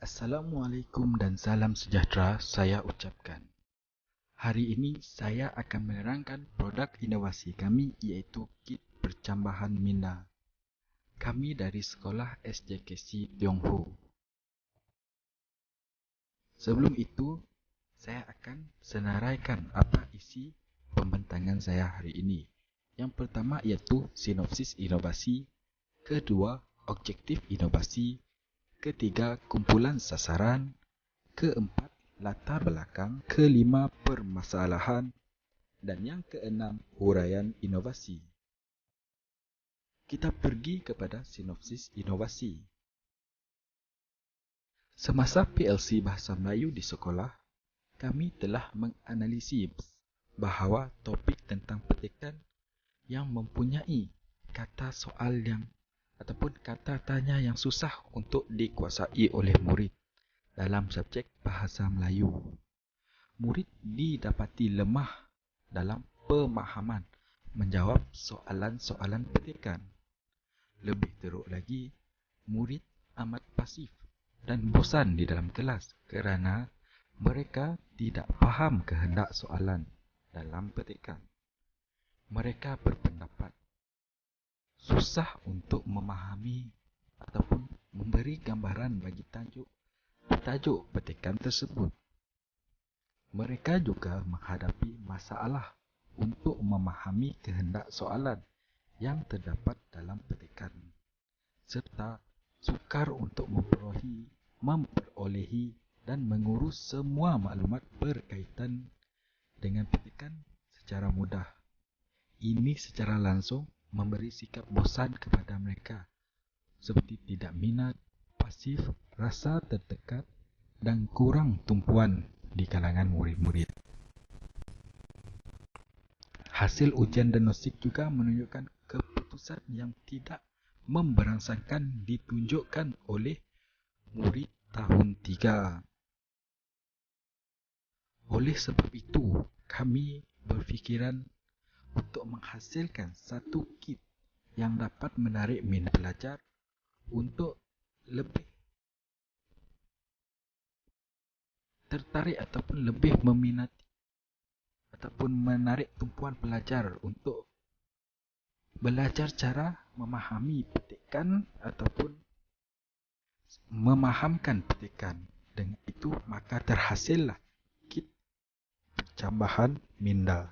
Assalamualaikum dan salam sejahtera saya ucapkan. Hari ini saya akan menerangkan produk inovasi kami iaitu kit percambahan minda. Kami dari sekolah SJKC Tiongho. Sebelum itu, saya akan senaraikan apa isi pembentangan saya hari ini. Yang pertama iaitu sinopsis inovasi, kedua objektif inovasi, ketiga kumpulan sasaran, keempat latar belakang, kelima permasalahan, dan yang keenam huraian inovasi. Kita pergi kepada sinopsis inovasi. Semasa PLC Bahasa Melayu di sekolah, kami telah menganalisis bahawa topik tentang petikan yang mempunyai kata soal yang ataupun kata tanya yang susah untuk dikuasai oleh murid dalam subjek Bahasa Melayu. Murid didapati lemah dalam pemahaman menjawab soalan-soalan petikan. Lebih teruk lagi, murid amat pasif dan bosan di dalam kelas kerana mereka tidak faham kehendak soalan dalam petikan. Mereka berpendapat susah untuk memahami ataupun memberi gambaran bagi tajuk petikan tersebut. Mereka juga menghadapi masalah untuk memahami kehendak soalan yang terdapat dalam petikan, serta sukar untuk memperolehi dan mengurus semua maklumat berkaitan dengan petikan secara mudah. Ini secara langsung memberi sikap bosan kepada mereka, seperti tidak minat, pasif, rasa tertekan dan kurang tumpuan di kalangan murid-murid. Hasil ujian diagnostik juga menunjukkan keputusan yang tidak memberangsangkan ditunjukkan oleh murid tahun 3. Oleh sebab itu, kami berfikiran untuk menghasilkan satu kit yang dapat menarik minat pelajar untuk lebih tertarik ataupun lebih meminati ataupun menarik tumpuan pelajar untuk belajar cara memahami petikan ataupun memahamkan petikan. Dengan itu, maka terhasillah kit percambahan minda.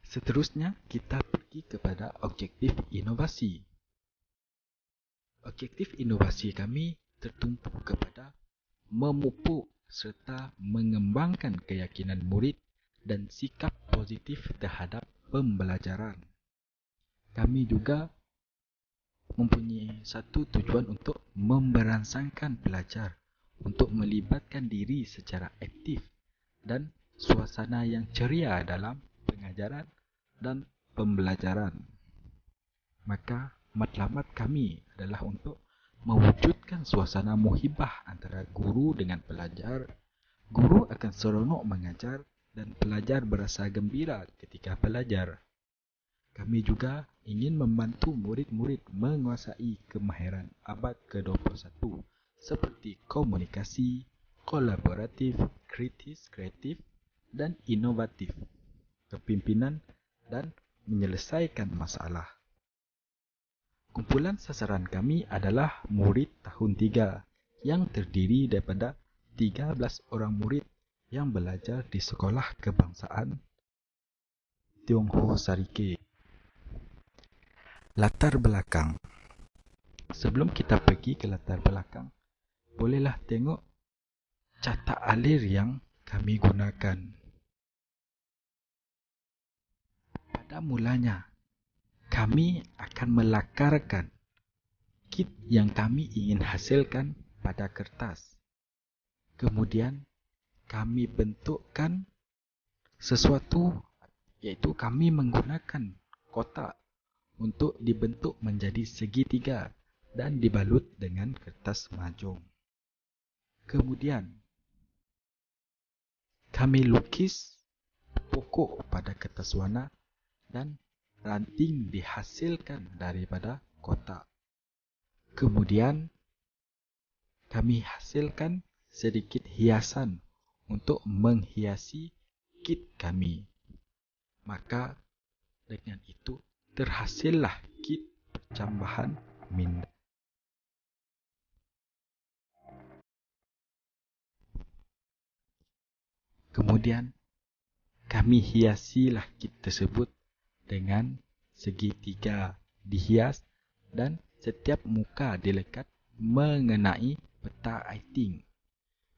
Seterusnya, kita pergi kepada objektif inovasi. Objektif inovasi kami tertumpu kepada memupuk serta mengembangkan keyakinan murid dan sikap positif terhadap pembelajaran. Kami juga mempunyai satu tujuan untuk memberangsangkan pelajar untuk melibatkan diri secara aktif dan suasana yang ceria dalam pengajaran dan pembelajaran. Maka matlamat kami adalah untuk mewujudkan suasana muhibah antara guru dengan pelajar. Guru akan seronok mengajar dan pelajar berasa gembira ketika belajar. Kami juga ingin membantu murid-murid menguasai kemahiran abad ke-21 seperti komunikasi, kolaboratif, kritis, kreatif, dan inovatif, kepimpinan, dan menyelesaikan masalah. Kumpulan sasaran kami adalah murid tahun 3 yang terdiri daripada 13 orang murid yang belajar di Sekolah Kebangsaan Tiongho Sarike. Latar belakang. Sebelum kita pergi ke latar belakang, bolehlah tengok catak alir yang kami gunakan. Pada mulanya, kami akan melakarkan kit yang kami ingin hasilkan pada kertas. Kemudian, kami bentukkan sesuatu, iaitu kami menggunakan kotak untuk dibentuk menjadi segitiga dan dibalut dengan kertas mahjong. Kemudian, kami lukis pokok pada kertas warna dan ranting dihasilkan daripada kotak. Kemudian kami hasilkan sedikit hiasan untuk menghiasi kit kami. Maka dengan itu terhasillah kit percambahan minda. Kemudian kami hiasilah kit tersebut dengan segitiga dihias dan setiap muka dilekat mengenai peta aiting.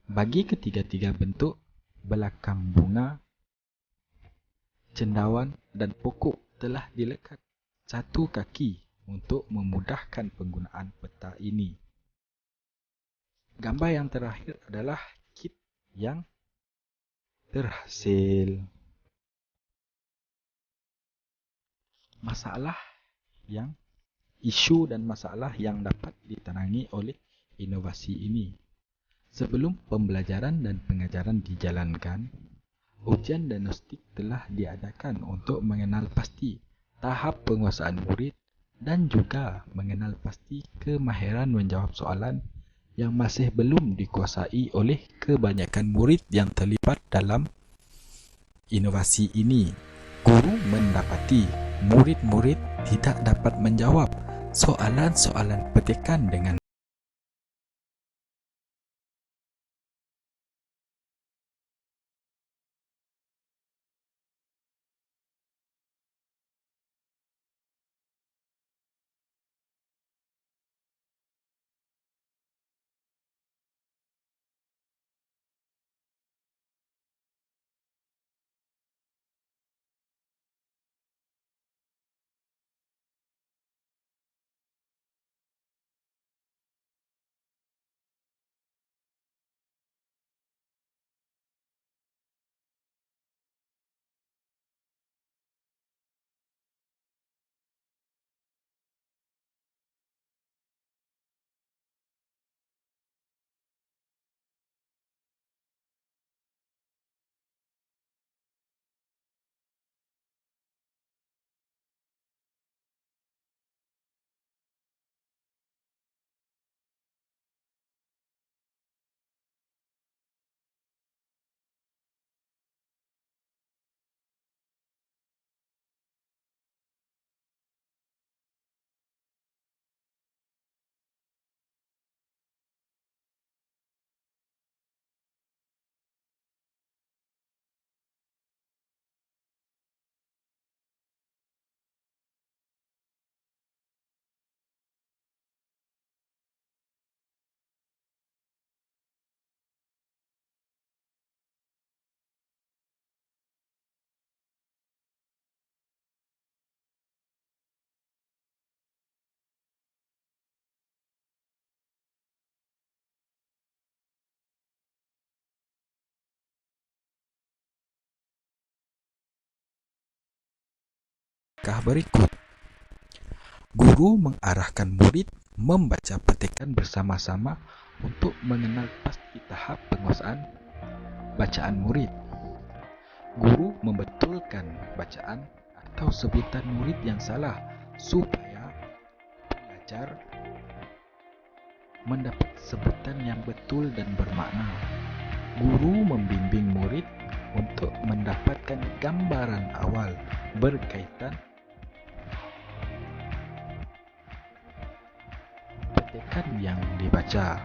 Bagi ketiga-tiga bentuk, belakang bunga, cendawan dan pokok telah dilekat satu kaki untuk memudahkan penggunaan peta ini. Gambar yang terakhir adalah kit yang terhasil. Isu dan masalah yang dapat ditenangi oleh inovasi ini. Sebelum pembelajaran dan pengajaran dijalankan, ujian diagnostik telah diadakan untuk mengenal pasti tahap penguasaan murid dan juga mengenal pasti kemahiran menjawab soalan yang masih belum dikuasai oleh kebanyakan murid yang terlibat dalam inovasi ini. Guru mendapati murid-murid tidak dapat menjawab soalan-soalan petikan dengan berikut. Guru mengarahkan murid membaca petikan bersama-sama untuk mengenal pasti tahap penguasaan bacaan murid. Guru membetulkan bacaan atau sebutan murid yang salah supaya pelajar mendapat sebutan yang betul dan bermakna. Guru membimbing murid untuk mendapatkan gambaran awal berkaitan petikan yang dibaca.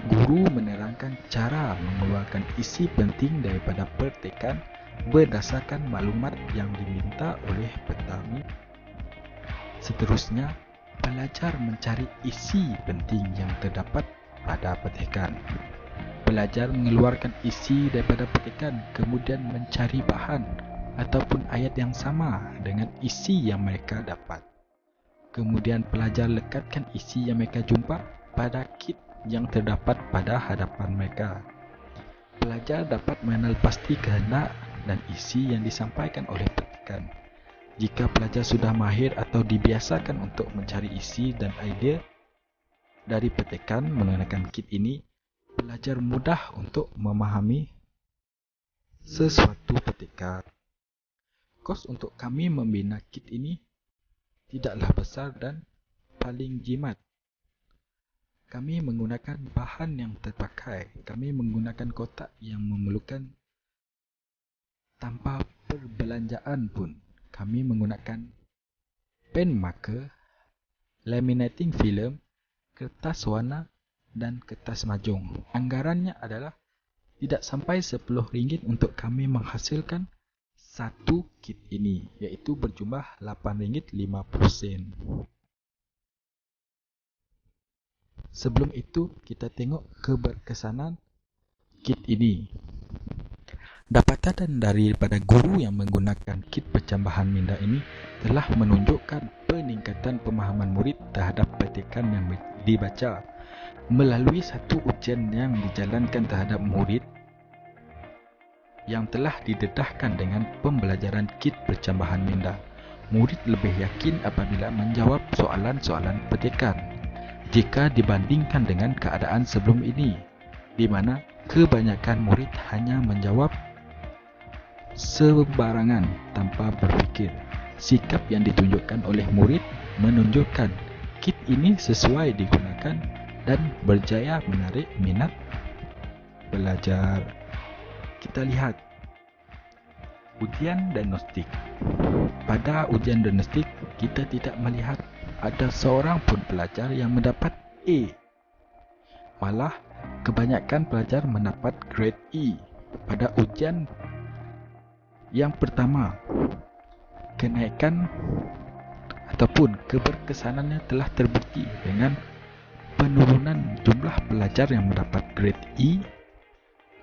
Guru menerangkan cara mengeluarkan isi penting daripada petikan berdasarkan maklumat yang diminta oleh petani. Seterusnya, pelajar mencari isi penting yang terdapat pada petikan. Pelajar mengeluarkan isi daripada petikan, kemudian mencari bahan ataupun ayat yang sama dengan isi yang mereka dapat. Kemudian pelajar lekatkan isi yang mereka jumpa pada kit yang terdapat pada hadapan mereka. Pelajar dapat mengenal pasti kehendak dan isi yang disampaikan oleh petikan. Jika pelajar sudah mahir atau dibiasakan untuk mencari isi dan idea dari petikan menggunakan kit ini, pelajar mudah untuk memahami sesuatu petikan. Kos untuk kami membina kit ini tidaklah besar dan paling jimat. Kami menggunakan bahan yang terpakai. Kami menggunakan kotak yang memerlukan tanpa perbelanjaan pun. Kami menggunakan pen marker, laminating film, kertas warna dan kertas majung. Anggarannya adalah tidak sampai RM10 untuk kami menghasilkan satu kit ini, iaitu berjumlah RM8.50. Sebelum itu, kita tengok keberkesanan kit ini. Dapatan daripada guru yang menggunakan kit pencambahan minda ini telah menunjukkan peningkatan pemahaman murid terhadap petikan yang dibaca melalui satu ujian yang dijalankan terhadap murid yang telah didedahkan dengan pembelajaran kit pencambahan minda. Murid lebih yakin apabila menjawab soalan-soalan petikan jika dibandingkan dengan keadaan sebelum ini, di mana kebanyakan murid hanya menjawab sembarangan tanpa berfikir. Sikap yang ditunjukkan oleh murid menunjukkan kit ini sesuai digunakan dan berjaya menarik minat belajar. Kita lihat ujian diagnostik. Pada ujian diagnostik, kita tidak melihat ada seorang pun pelajar yang mendapat A. Malah, kebanyakan pelajar mendapat grade E. Pada ujian yang pertama, kenaikan ataupun keberkesanannya telah terbukti dengan penurunan jumlah pelajar yang mendapat grade E,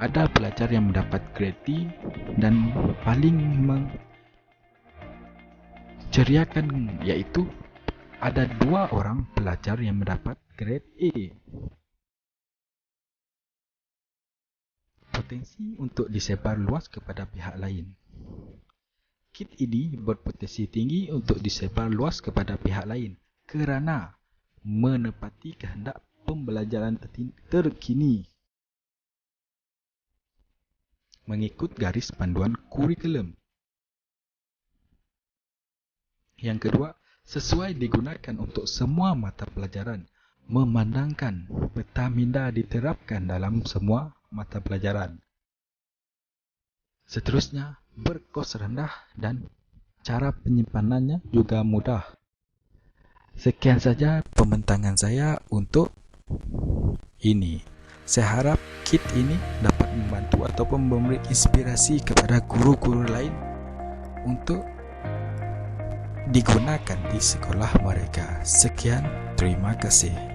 ada pelajar yang mendapat grade D, dan paling menceriakan yaitu ada 2 orang pelajar yang mendapat grade A. Potensi untuk disebar luas kepada pihak lain. Kit ini berpotensi tinggi untuk disebar luas kepada pihak lain kerana menepati kehendak pembelajaran terkini mengikut garis panduan kurikulum. Yang kedua, sesuai digunakan untuk semua mata pelajaran, memandangkan peta minda diterapkan dalam semua mata pelajaran. Seterusnya, berkos rendah dan cara penyimpanannya juga mudah. Sekian saja pembentangan saya untuk ini. Saya harap kit ini dapat membantu ataupun memberi inspirasi kepada guru-guru lain untuk digunakan di sekolah mereka. Sekian, terima kasih.